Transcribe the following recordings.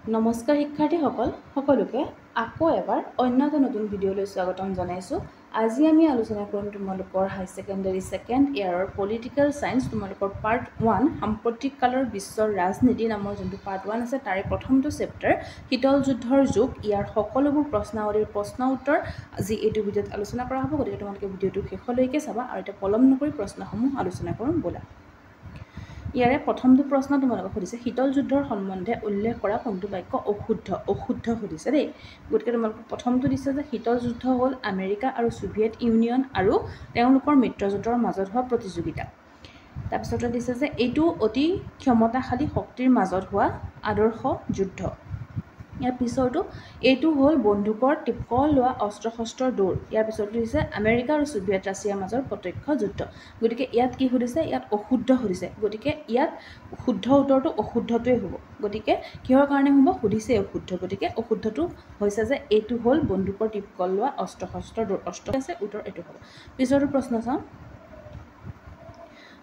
নমস্কাৰ শিক্ষাৰ্থীসকল সকলোকে আকৌ এবাৰ অন্য এটা নতুন ভিডিঅ'লৈ স্বাগতম জনাইছোঁ। আজি আমি আলোচনা কৰিম তোমালোকৰ হাই ছেকেণ্ডাৰী ছেকেণ্ড ইয়াৰৰ পলিটিকেল ছায়েন্স তোমালোকৰ পাৰ্ট 1 সাম্প্ৰতিক কালৰ বিশ্বৰ ৰাজনীতি নামৰ যোনটো পাৰ্ট 1 আছে তাৰে প্ৰথমটো চেপ্টাৰ শীতল যুদ্ধৰ যুগ ইয়াৰ সকলোবোৰ প্ৰশ্নাৱলীৰ প্ৰশ্ন উত্তৰ আজি এইটো ভিডিঅ'ত আলোচনা কৰা হ'ব। গতিকে তোমালোকে ভিডিঅ'টো শেষলৈকে চাবা আৰু এটা পলম নকৰি প্ৰশ্নসমূহ আলোচনা কৰিম ব'লা। ইয়াৰে প্ৰথমটো প্ৰশ্ন তোমালোকক সুধিছে শীতল যুদ্ধৰ সম্বন্ধে উল্লেখ কৰা কোনটো বাক্য অশুদ্ধ সুধিছে দেই। গতিকে তোমালোকক প্ৰথমটো দিছে যে শীতল যুদ্ধ হ'ল আমেৰিকা আৰু ছোভিয়েট ইউনিয়ন আৰু তেওঁলোকৰ মিত্ৰজোঁটৰ মাজত হোৱা প্ৰতিযোগিতা। তাৰপিছতে দিছে যে এইটো অতি ক্ষমতাশালী শক্তিৰ মাজত হোৱা আদৰ্শ যুদ্ধ। ইয়াৰ পিছৰটো এইটো হ'ল বন্দুকৰ টিপক লোৱা অস্ত্ৰ শস্ত্ৰৰ দৌৰ। ইয়াৰ পিছৰটো দিছে আমেৰিকা আৰু ছোভিয়েট ৰাছিয়াৰ মাজৰ প্ৰত্যক্ষ যুদ্ধ। গতিকে ইয়াত কি সুধিছে, ইয়াত অশুদ্ধ সুধিছে। গতিকে ইয়াত শুদ্ধ উত্তৰটো অশুদ্ধটোৱে হ'ব। গতিকে কিহৰ কাৰণে হ'ব, সুধিছে অশুদ্ধ। গতিকে অশুদ্ধটো হৈছে যে এইটো হ'ল বন্দুকৰ টিপক লোৱা অস্ত্ৰ শস্ত্ৰৰ দৌৰ। অস্ত্ৰ আছে, উত্তৰ এইটো হ'ব। পিছৰটো প্ৰশ্ন চাওঁ।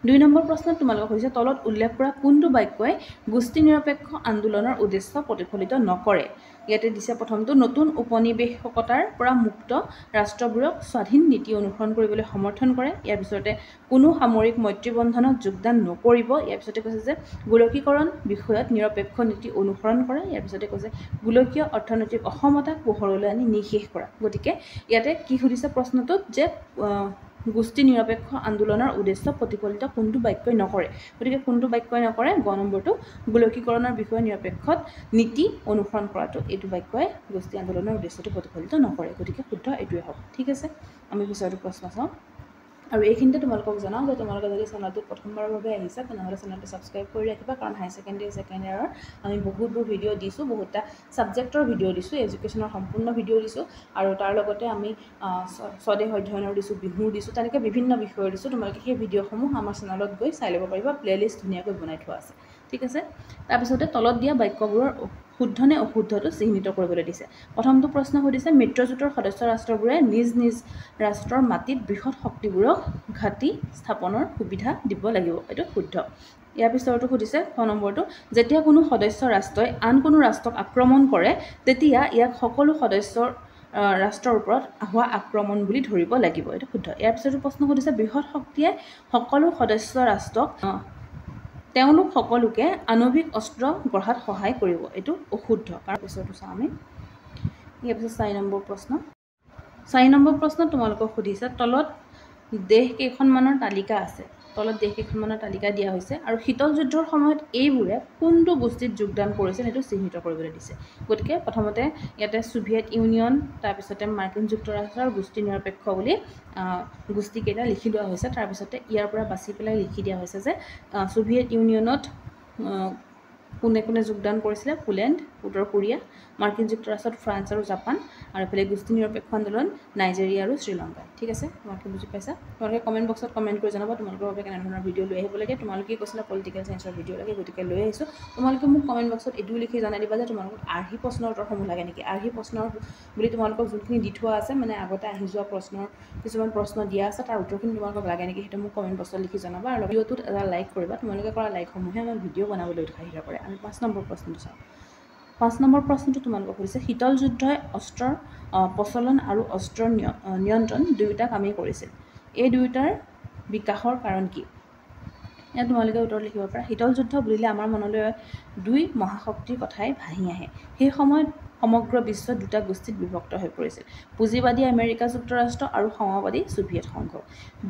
2 নম্বৰ প্ৰশ্নত তোমালোকক সুধিছে তলত উল্লেখ কৰা কোনটো বাক্যই গোষ্ঠী নিৰপেক্ষ আন্দোলনৰ উদ্দেশ্য প্ৰতিফলিত নকৰে। ইয়াতে দিছে প্ৰথমটো নতুন উপনিৱেশিকতাৰ পৰা মুক্ত ৰাষ্ট্ৰবোৰক স্বাধীন নীতি অনুসৰণ কৰিবলৈ সমৰ্থন কৰে। ইয়াৰ পিছতে কোনো সামৰিক মৈত্ৰীবন্ধনত যোগদান নকৰিব। ইয়াৰ পিছতে কৈছে যে গোলকীকৰণ বিষয়ত নিৰপেক্ষ নীতি অনুসৰণ কৰা। ইয়াৰ পিছতে কৈছে গোলকীয় অৰ্থনৈতিক অসমতাক পোহৰলৈ আনি নিঃশেষ কৰা। গতিকে ইয়াতে কি সুধিছে প্ৰশ্নটোত যে গোষ্ঠী নিৰপেক্ষ আন্দোলনৰ উদ্দেশ্য প্ৰতিফলিত কোনটো বাক্যই নকৰে। গতিকে কোনটো বাক্যই নকৰে, গ নম্বৰটো গোলকীকৰণৰ বিষয়ে নিৰপেক্ষ নীতি অনুসৰণ কৰাটো এইটো বাক্যই গোষ্ঠী আন্দোলনৰ উদ্দেশ্যটো প্ৰতিফলিত নকৰে। গতিকে শুদ্ধ এইটোৱে হ'ব। ঠিক আছে, আমি পিছৰটো প্ৰশ্ন চাওঁ। আৰু এইখিনিতে তোমালোকক জনাওঁ যে তোমালোকে যদি চেনেলটোত প্ৰথমবাৰৰ বাবে আহিছা তেনেহ'লে চেনেলটো ছাবস্ক্ৰাইব কৰি ৰাখিবা, কাৰণ হাই ছেকেণ্ডেৰী ছেকেণ্ড ইয়াৰৰ আমি বহুতবোৰ ভিডিঅ' দিছোঁ, বহুতটা ছাবজেক্টৰ ভিডিঅ' দিছোঁ, এডুকেশ্যনৰ সম্পূৰ্ণ ভিডিঅ' দিছোঁ আৰু তাৰ লগতে আমি স্বদেশ অধ্যয়নৰ দিছোঁ, বিহুৰ দিছোঁ, তেনেকৈ বিভিন্ন বিষয়ৰ দিছোঁ। তোমালোকে সেই ভিডিঅ'সমূহ আমাৰ চেনেলত গৈ চাই ল'ব পাৰিবা, প্লে'লিষ্ট ধুনীয়াকৈ বনাই থোৱা আছে। ঠিক আছে, তাৰপিছতে তলত দিয়া বাক্যবোৰৰ শুদ্ধ নে অশুদ্ধটো চিহ্নিত কৰিবলৈ দিছে। প্ৰথমটো প্ৰশ্ন সুধিছে মিত্ৰজোঁটৰ সদস্য ৰাষ্ট্ৰবোৰে নিজ নিজ ৰাষ্ট্ৰৰ মাটিত বৃহৎ শক্তিবোৰক ঘাটি স্থাপনৰ সুবিধা দিব লাগিব। এইটো শুদ্ধ। ইয়াৰ পিছৰটো সুধিছে খ নম্বৰটো যেতিয়া কোনো সদস্য ৰাষ্ট্ৰই আন কোনো ৰাষ্ট্ৰক আক্ৰমণ কৰে তেতিয়া ইয়াক সকলো সদস্যৰ ৰাষ্ট্ৰৰ ওপৰত হোৱা আক্ৰমণ বুলি ধৰিব লাগিব। এইটো শুদ্ধ। ইয়াৰ পিছতো প্ৰশ্ন সুধিছে বৃহৎ শক্তিয়ে সকলো সদস্য ৰাষ্ট্ৰক তেওঁলোক সকলোকে আণৱিক অস্ত্ৰ গঢ়াত সহায় কৰিব। এইটো অশুদ্ধ। তাৰ পিছতো চাওঁ আমি। ইয়াৰ পিছত 4 নম্বৰ প্ৰশ্ন। 4 নম্বৰ প্ৰশ্নত তোমালোকক সুধিছে তলত দেশ কেইখনমানৰ তালিকা আছে। তলত দেশ কেইখনমানৰ তালিকা দিয়া হৈছে আৰু শীতল যুদ্ধৰ সময়ত এইবোৰে কোনটো গোষ্ঠীত যোগদান কৰিছিল সেইটো চিহ্নিত কৰিবলৈ দিছে। গতিকে প্ৰথমতে ইয়াতে ছোভিয়েট ইউনিয়ন, তাৰপিছতে মাৰ্কিন যুক্তৰাষ্ট্ৰৰ গোষ্ঠী নিৰপেক্ষ বুলি গোষ্ঠীকেইটা লিখি লোৱা হৈছে। তাৰপিছতে ইয়াৰ পৰা বাছি পেলাই লিখি দিয়া হৈছে যে ছোভিয়েট ইউনিয়নত কোনে কোনে যোগদান কৰিছিলে, পোলেণ্ড, উত্তৰ কোৰিয়া, মাৰ্কিন যুক্তৰাষ্ট্ৰত ফ্ৰান্স আৰু জাপান, আৰু এইফালে গোষ্ঠী নিৰপেক্ষ আন্দোলন নাইজেৰিয়া আৰু শ্ৰীলংকা। ঠিক আছে, তোমালোকে বুজি পাইছা। তোমালোকে কমেণ্ট বক্সত কমেণ্ট কৰি জনাবা তোমালোকৰ বাবে কেনেধৰণৰ ভিডিঅ' লৈ আহিব লাগে। তোমালোকে কৈছিলা পলিটিকেল ছায়েন্সৰ ভিডিঅ' লাগে, গতিকে লৈ আহিছোঁ। তোমালোকে মোক কমেণ্ট বক্সত এইটোও লিখি জনাই দিবা যে তোমালোকক আৰ্হি প্ৰশ্নৰ উত্তৰসমূহ লাগে নেকি। আৰ্হি প্ৰশ্নৰ বুলি তোমালোকক যোনখিনি দি থোৱা আছে, মানে আগতে আহি যোৱা প্ৰশ্নৰ কিছুমান প্ৰশ্ন দিয়া আছে, তাৰ উত্তৰখিনি তোমালোকক লাগে নেকি সেইটো মোক কমেণ্ট বক্সত লিখি জনাবা। আৰু ভিডিঅ'টোত এটা লাইক কৰিবা। তোমালোকে কৰা লাইকসমূহে আমাৰ ভিডিঅ' বনাবলৈ উৎসাহিত কৰে। আমি 5 নম্বৰ প্ৰশ্নটো চাওঁ। 5 নম্বৰ প্ৰশ্নটো তোমালোকক সুধিছে শীতল যুদ্ধই অস্ত্ৰৰ প্ৰচলন আৰু অস্ত্ৰৰ নিয়ন্ত্ৰণ দুয়োটা কামেই কৰিছিল। এই দুয়োটাৰ বিকাশৰ কাৰণ কি? ইয়াত তোমালোকে উত্তৰ লিখিব পাৰা। শীতল যুদ্ধ বুলিলে আমাৰ মনলৈ 2 মহাশক্তিৰ কথাই ভাহি আহে। সেই সময়ত সমগ্ৰ বিশ্ব 2টা গোষ্ঠীত বিভক্ত হৈ পৰিছিল, পুঁজিবাদী আমেৰিকা যুক্তৰাষ্ট্ৰ আৰু সমবাদী ছোভিয়েট সংঘ।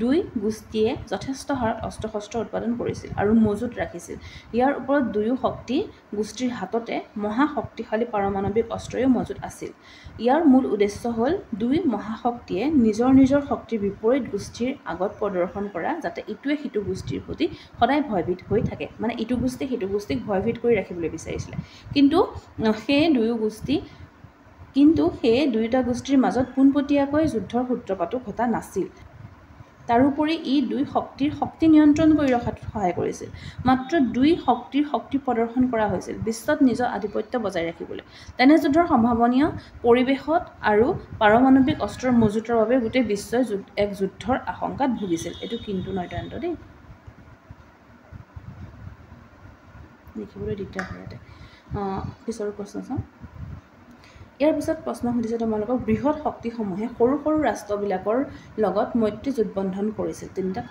2 গোষ্ঠীয়ে যথেষ্ট হাৰত অস্ত্ৰ শস্ত্ৰ উৎপাদন কৰিছিল আৰু মজুত ৰাখিছিল। ইয়াৰ ওপৰত 2 শক্তি গোষ্ঠীৰ হাততে মহাশক্তিশালী পাৰমাণৱিক অস্ত্ৰও মজুত আছিল। ইয়াৰ মূল উদ্দেশ্য হ'ল 2 মহাশক্তিয়ে নিজৰ নিজৰ শক্তিৰ বিপৰীত গোষ্ঠীৰ আগত প্ৰদৰ্শন কৰা, যাতে ইটোৱে সিটো গোষ্ঠীৰ প্ৰতি সদায় ভয়ভীত হৈ থাকে। মানে ইটো গোষ্ঠীয়ে সিটো গোষ্ঠীক ভয়ভীত কৰি ৰাখিবলৈ বিচাৰিছিলে। কিন্তু সেই দুয়োটা গোষ্ঠীৰ মাজত পোনপটীয়াকৈ যুদ্ধৰ সূত্ৰপাতো ঘটা নাছিল। তাৰোপৰি ই 2 শক্তিৰ শক্তি নিয়ন্ত্ৰণ কৰি ৰখাত সহায় কৰিছিল। মাত্ৰ 2 শক্তিৰ শক্তি প্ৰদৰ্শন কৰা হৈছিল বিশ্বত নিজৰ আধিপত্য বজাই ৰাখিবলৈ। তেনে যুদ্ধৰ সম্ভাৱনীয় পৰিৱেশত আৰু পাৰমাণৱিক অস্ত্ৰৰ মজুতৰ বাবে গোটেই বিশ্বই এক যুদ্ধৰ আশংকাত ভুগিছিল। এইটো কিন্তু নয়তান্ত দেই, লিখিবলৈ দিগদাৰ হয় ইয়াতে। পিছৰ প্ৰশ্ন চাওঁ। ইয়াৰ পিছত প্ৰশ্ন সুধিছে তোমালোকক বৃহৎ শক্তিসমূহে সৰু সৰু ৰাষ্ট্ৰবিলাকৰ লগত মৈত্ৰী জোটবন্ধন কৰিছিল। তিনিটা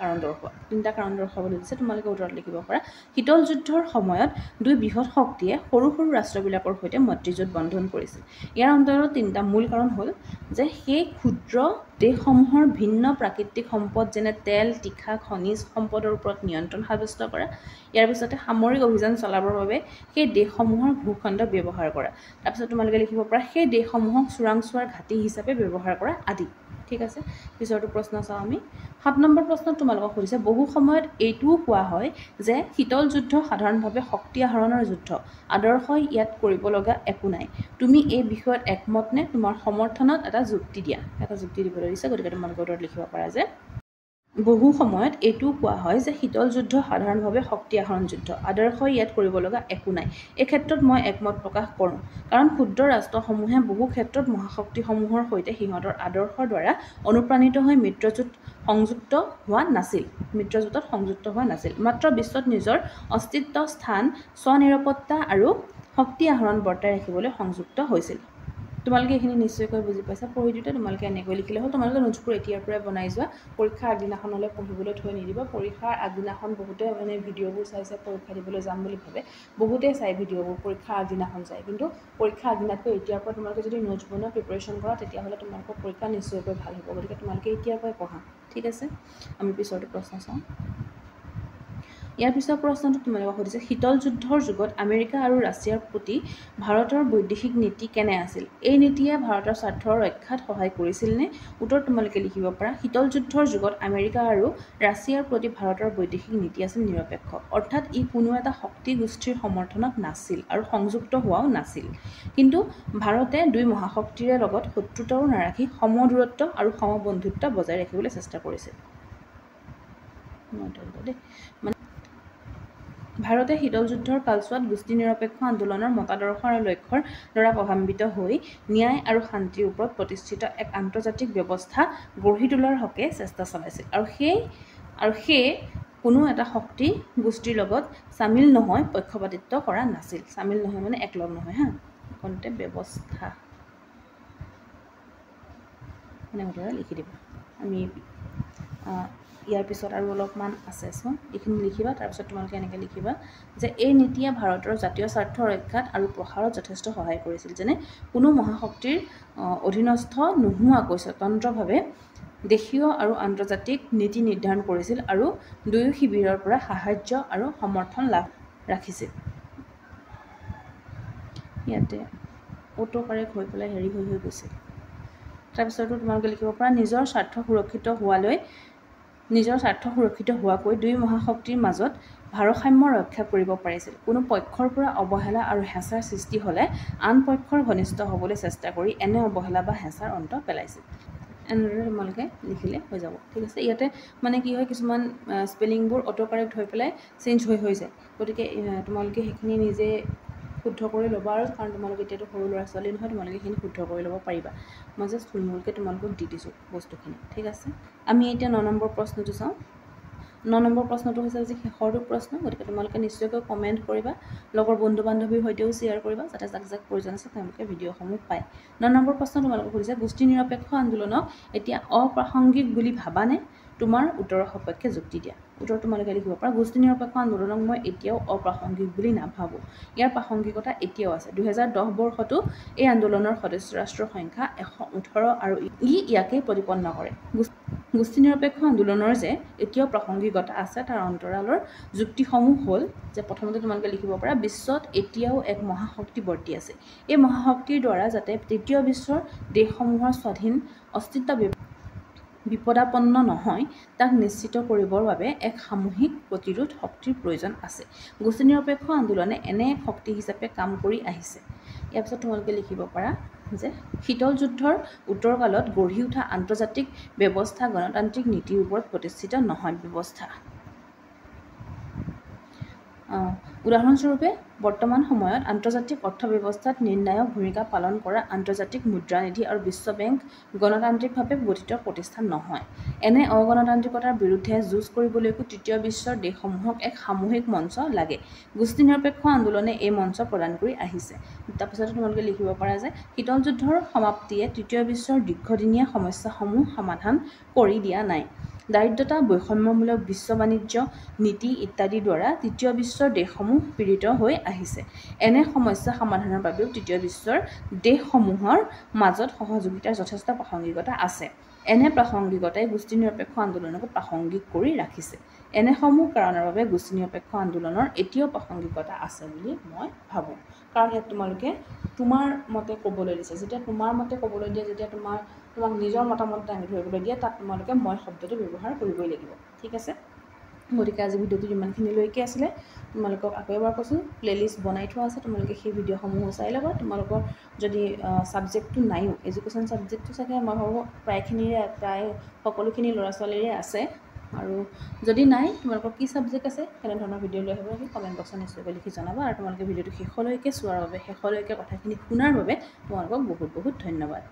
কাৰণ দৰ্শাবলৈ দিছে, তোমালোকে উত্তৰত লিখিব পাৰা। শীতল যুদ্ধৰ সময়ত দুই বৃহৎ শক্তিয়ে সৰু সৰু ৰাষ্ট্ৰবিলাকৰ সৈতে মৈত্ৰী জোট বন্ধন কৰিছিল। ইয়াৰ অন্তৰত তিনিটা মূল কাৰণ হ'ল যে সেই ক্ষুদ্ৰ দেশসমূহৰ ভিন্ন প্ৰাকৃতিক সম্পদ যেনে তেল, তীখা, খনিজ সম্পদৰ ওপৰত নিয়ন্ত্ৰণ সাব্যস্ত কৰা। ইয়াৰ পিছতে সামৰিক অভিযান চলাবৰ বাবে সেই দেশসমূহৰ ভূখণ্ড ব্যৱহাৰ কৰা। তাৰপিছত তোমালোকে লিখিব পাৰা সেই দেশসমূহক চোৰাংচোৱাৰ ঘাটি হিচাপে ব্যৱহাৰ কৰা আদি। ঠিক আছে, পিছৰটো প্ৰশ্ন চাওঁ আমি। 7 নম্বৰ প্ৰশ্নত তোমালোকক সুধিছে বহু সময়ত এইটোও কোৱা হয় যে শীতল যুদ্ধ সাধাৰণভাৱে শক্তি আহৰণৰ যুদ্ধ, আদৰ্শই ইয়াত কৰিব লগা একো নাই। তুমি এই বিষয়ত একমত নে? তোমাৰ সমৰ্থনত এটা যুক্তি দিয়া। এটা যুক্তি দিবলৈ দিছে, গতিকে তোমালোকে উত্তৰত লিখিব পাৰা যে বহু সময়ত এইটোও কোৱা হয় যে শীতল যুদ্ধ সাধাৰণভাৱে শক্তি আহৰণ যুদ্ধ, আদৰ্শই ইয়াত কৰিব লগা একো নাই। এই ক্ষেত্ৰত মই একমত প্ৰকাশ কৰোঁ, কাৰণ ক্ষুদ্ৰ ৰাষ্ট্ৰসমূহে বহু ক্ষেত্ৰত মহাশক্তিসমূহৰ সৈতে সিহঁতৰ আদৰ্শৰ দ্বাৰা অনুপ্ৰাণিত হৈ মিত্ৰজোঁটত সংযুক্ত হোৱা নাছিল। মাত্ৰ বিশ্বত নিজৰ অস্তিত্ব, স্থান, স্বনিৰাপত্তা আৰু শক্তি আহৰণ বৰ্তাই ৰাখিবলৈ সংযুক্ত হৈছিল। তোমালোকে এইখিনি নিশ্চয়কৈ বুজি পাইছা। পঢ়ি দিওঁতে তোমালোকে এনেকৈ লিখিলে হ'ল। তোমালোকে নোটছবোৰ এতিয়াৰ পৰাই বনাই যোৱা, পৰীক্ষাৰ আগদিনাখনলৈ পঢ়িবলৈ থৈ নিদিবা। পৰীক্ষাৰ আগদিনাখন বহুতে ভিডিঅ'বোৰ চাই পৰীক্ষা দিবলৈ যাম বুলি ভাবে, বহুতেই চাই ভিডিঅ'বোৰ পৰীক্ষাৰ আগদিনাখন চাই, কিন্তু পৰীক্ষাৰ আগদিনাতকৈ এতিয়াৰ পৰা তোমালোকে যদি নোটছ বনোৱা প্ৰিপাৰেশ্যন কৰা তেতিয়াহ'লে তোমালোকৰ পৰীক্ষা নিশ্চয়কৈ ভাল হ'ব। গতিকে তোমালোকে এতিয়াৰ পৰাই পঢ়া। ঠিক আছে, আমি পিছৰটো প্ৰশ্ন চাওঁ। ইয়াৰ পিছৰ প্ৰশ্নটো তোমালোকক সুধিছে শীতল যুদ্ধৰ যুগত আমেৰিকা আৰু ৰাছিয়াৰ প্ৰতি ভাৰতৰ বৈদেশিক নীতি কেনে আছিল? এই নীতিয়ে ভাৰতৰ স্বাৰ্থৰ ৰক্ষাত সহায় কৰিছিল নে? উত্তৰ তোমালোকে লিখিব পাৰা। শীতল যুদ্ধৰ যুগত আমেৰিকা আৰু ৰাছিয়াৰ প্ৰতি ভাৰতৰ বৈদেশিক নীতি আছিল নিৰপেক্ষ, অৰ্থাৎ ই কোনো এটা শক্তি গোষ্ঠীৰ সমৰ্থনত নাছিল আৰু সংযুক্ত হোৱাও নাছিল। কিন্তু ভাৰতে দুই মহাশক্তিৰে লগত শত্ৰুতাও নাৰাখি সমদূৰত্ব আৰু সমবন্ধুত্ব বজাই ৰাখিবলৈ চেষ্টা কৰিছিল। ভাৰতে শীতল যুদ্ধৰ কালছোৱাত গোষ্ঠী নিৰপেক্ষ আন্দোলনৰ মতাদৰ্শ আৰু লক্ষ্যৰ দ্বাৰা প্ৰভাৱান্বিত হৈ ন্যায় আৰু শান্তিৰ ওপৰত প্ৰতিষ্ঠিত এক আন্তৰ্জাতিক ব্যৱস্থা গঢ়ি তোলাৰ হকে চেষ্টা চলাইছিল। আৰু সেয়ে কোনো এটা শক্তি গোষ্ঠীৰ লগত চামিল নহয়, পক্ষপাতিত্ব কৰা নাছিল। চামিল নহয় মানে একলগ নহয়, কণ্টে ব্যৱস্থা এনেদৰে লিখি দিবা। আমি ইয়াৰ পিছত আৰু অলপমান আছে, এইখিনি লিখিবা। তাৰপিছত তোমালোকে এনেকৈ লিখিবা যে এই নীতিয়ে ভাৰতৰ জাতীয় স্বাৰ্থ ৰক্ষাত আৰু প্ৰসাৰত যথেষ্ট সহায় কৰিছিল, যেনে কোনো মহাশক্তিৰ অধীনস্থ নোহোৱাকৈ স্বতন্ত্ৰভাৱে দেশীয় আৰু আন্তৰ্জাতিক নীতি নিৰ্ধাৰণ কৰিছিল আৰু দুয়ো শিবিৰৰ পৰা সাহায্য আৰু সমৰ্থন লাভ ৰাখিছিল। ইয়াতে অটোকাৰেক্ট হৈ পেলাই হৈ গৈছিল। তাৰপিছতো তোমালোকে লিখিব পাৰা নিজৰ স্বাৰ্থ সুৰক্ষিত হোৱাকৈ দুই মহাশক্তিৰ মাজত ভাৰসাম্য ৰক্ষা কৰিব পাৰিছিল। কোনো পক্ষৰ পৰা অৱহেলা আৰু হেঁচাৰ সৃষ্টি হ'লে আন পক্ষৰ ঘনিষ্ঠ হ'বলৈ চেষ্টা কৰি এনে অৱহেলা বা হেঁচাৰ অন্ত পেলাইছিল। এনেদৰে তোমালোকে লিখিলে হৈ যাব। ঠিক আছে, ইয়াতে মানে কি হয়, কিছুমান স্পেলিংবোৰ অটোকাৰেক্ট হৈ পেলাই চেঞ্জ হৈ যায়। গতিকে তোমালোকে সেইখিনি নিজে শুদ্ধ কৰি ল'বা, আৰু কাৰণ তোমালোকে এতিয়াতো সৰু ল'ৰা ছোৱালী নহয়, তোমালোকে সেইখিনি শুদ্ধ কৰি ল'ব পাৰিবা। মই জাষ্ট থুলমূলকৈ তোমালোকক দি দিছোঁ বস্তুখিনি। ঠিক আছে, আমি এতিয়া 9 নম্বৰ প্ৰশ্নটো চাওঁ। 9 নম্বৰ প্ৰশ্নটো হৈছে আজি শেষৰটো প্ৰশ্ন, গতিকে তোমালোকে নিশ্চয়কৈ কমেণ্ট কৰিবা, লগৰ বন্ধু বান্ধৱীৰ সৈতেও শ্বেয়াৰ কৰিবা, যাতে যাক যাক প্ৰয়োজন আছে তেওঁলোকে ভিডিঅ'সমূহ পায়। 9 নম্বৰ প্ৰশ্ন তোমালোকক সুধিছে গোষ্ঠী নিৰপেক্ষ আন্দোলনক এতিয়া অপ্ৰাসংগিক বুলি ভাবানে? তোমাৰ উত্তৰৰ সপক্ষে যুক্তি দিয়া। উত্তৰ তোমালোকে লিখিব পাৰা গোষ্ঠী নিৰপেক্ষ আন্দোলনক মই এতিয়াও অপ্ৰাসংগিক বুলি নাভাবোঁ। ইয়াৰ প্ৰাসংগিকতা এতিয়াও আছে। 2010 বৰ্ষতো এই আন্দোলনৰ সদস্য ৰাষ্ট্ৰৰ সংখ্যা 118 আৰু ইয়াকেই প্ৰতিপন্ন কৰে। গোষ্ঠী নিৰপেক্ষ আন্দোলনৰ যে এতিয়াও প্ৰাসংগিকতা আছে তাৰ অন্তৰালৰ যুক্তিসমূহ হ'ল যে প্ৰথমতে তোমালোকে লিখিব পাৰা বিশ্বত এতিয়াও এক মহাশক্তি বৰ্তি আছে। এই মহাশক্তিৰ দ্বাৰা যাতে তৃতীয় বিশ্বৰ দেশসমূহৰ স্বাধীন অস্তিত্ব বিপদাপন্ন নহয় তাক নিশ্চিত কৰিবৰ বাবে এক সামূহিক প্ৰতিৰোধ শক্তিৰ প্ৰয়োজন আছে। গোষ্ঠী নিৰপেক্ষ আন্দোলনে এনে এক শক্তি হিচাপে কাম কৰি আহিছে। ইয়াৰ পিছত তোমালোকে লিখিব পাৰা যে শীতল যুদ্ধৰ উত্তৰকালত গঢ়ি উঠা আন্তৰ্জাতিক ব্যৱস্থা গণতান্ত্ৰিক নীতিৰ ওপৰত প্ৰতিষ্ঠিত নহয়। ব্যৱস্থা উদাহৰণস্বৰূপে বৰ্তমান সময়ত আন্তৰ্জাতিক অৰ্থব্যৱস্থাত নিৰ্ণায়ক ভূমিকা পালন কৰা আন্তৰ্জাতিক মুদ্ৰানিধি আৰু বিশ্ব বেংক গণতান্ত্ৰিকভাৱে গঠিত প্ৰতিষ্ঠান নহয়। এনে অগণতান্ত্ৰিকতাৰ বিৰুদ্ধে যুঁজ কৰিবলৈকো তৃতীয় বিশ্বৰ দেশসমূহক এক সামূহিক মঞ্চ লাগে। গোষ্ঠীনিৰপেক্ষ আন্দোলনে এই মঞ্চ প্ৰদান কৰি আহিছে। তাৰপিছতে তোমালোকে লিখিব পাৰা যে শীতল যুদ্ধৰ সমাপ্তিয়ে তৃতীয় বিশ্বৰ দীৰ্ঘদিনীয়া সমস্যাসমূহ সমাধান কৰি দিয়া নাই। দাৰিদ্ৰতা, বৈষম্যমূলক বিশ্ব বাণিজ্য নীতি ইত্যাদিৰ দ্বাৰা তৃতীয় বিশ্বৰ দেশসমূহ পীড়িত হৈ আহিছে। এনে সমস্যা সমাধানৰ বাবেও তৃতীয় বিশ্বৰ দেশসমূহৰ মাজত সহযোগিতাৰ যথেষ্ট প্ৰাসংগিকতা আছে। এনে প্ৰাসংগিকতাই গোষ্ঠীনিৰপেক্ষ আন্দোলনকো প্ৰাসংগিক কৰি ৰাখিছে। এনেসমূহ কাৰণৰ বাবে গোষ্ঠীনিৰপেক্ষ আন্দোলনৰ এতিয়াও প্ৰাসংগিকতা আছে বুলি মই ভাবোঁ। কাৰণ ইয়াত তোমালোকে তোমাৰ মতে ক'বলৈ দিছে। যেতিয়া তোমাৰ মতে ক'বলৈ দিয়ে, যেতিয়া তোমাক নিজৰ মতামত দাঙি ধৰিবলৈ দিয়ে, তাত তোমালোকে মই শব্দটো ব্যৱহাৰ কৰিবই লাগিব। ঠিক আছে? গতিকে আজি ভিডিঅ'টো ইমানখিনিলৈকে আছিলে। তোমালোকক আকৌ এবাৰ কৈছোঁ, প্লে'লিষ্ট বনাই থোৱা আছে, তোমালোকে সেই ভিডিঅ'সমূহো চাই ল'বা। তোমালোকৰ যদি ছাবজেক্টটো নাইও, এডুকেশ্যন ছাবজেক্টটো চাগে মই ভাবোঁ প্ৰায় সকলোখিনি ল'ৰা ছোৱালীৰে আছে। আৰু যদি নাই, তোমালোকৰ কি ছাবজেক্ট আছে, কেনেধৰণৰ ভিডিঅ' লৈ আহিব লাগে কমেণ্ট বক্সত নিশ্চয়কৈ লিখি জনাবা। আৰু তোমালোকে ভিডিঅ'টো শেষলৈকে চোৱাৰ বাবে, শেষলৈকে কথাখিনি শুনাৰ বাবে তোমালোকক বহুত বহুত ধন্যবাদ।